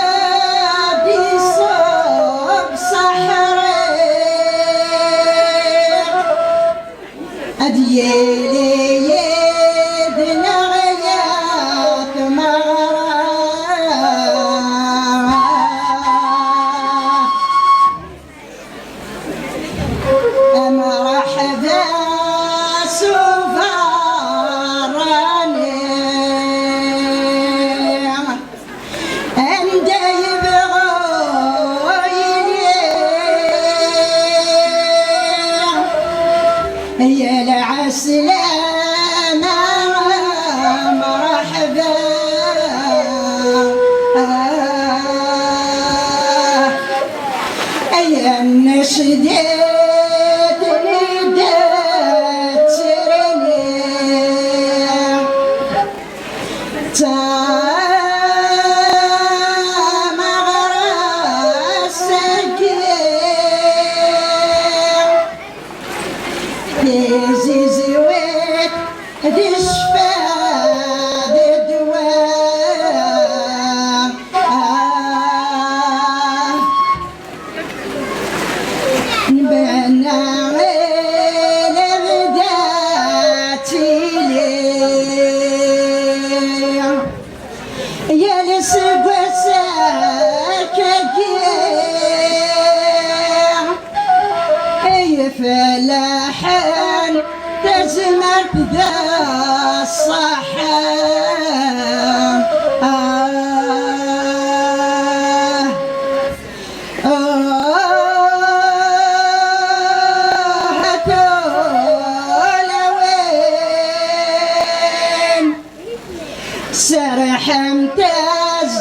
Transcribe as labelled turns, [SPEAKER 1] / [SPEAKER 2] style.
[SPEAKER 1] نادي صوب صحرير أديالي يدنا غياك مغرام مرحبا سفراني عند يبغوني يا العسلامة مرحبا يا النشدي زويت دي شفاء دي دواء نبعنا غير بداتي لي يا لسبة ساككي فلاحان تزمت ذا الصحان هتولوين سرح امتاز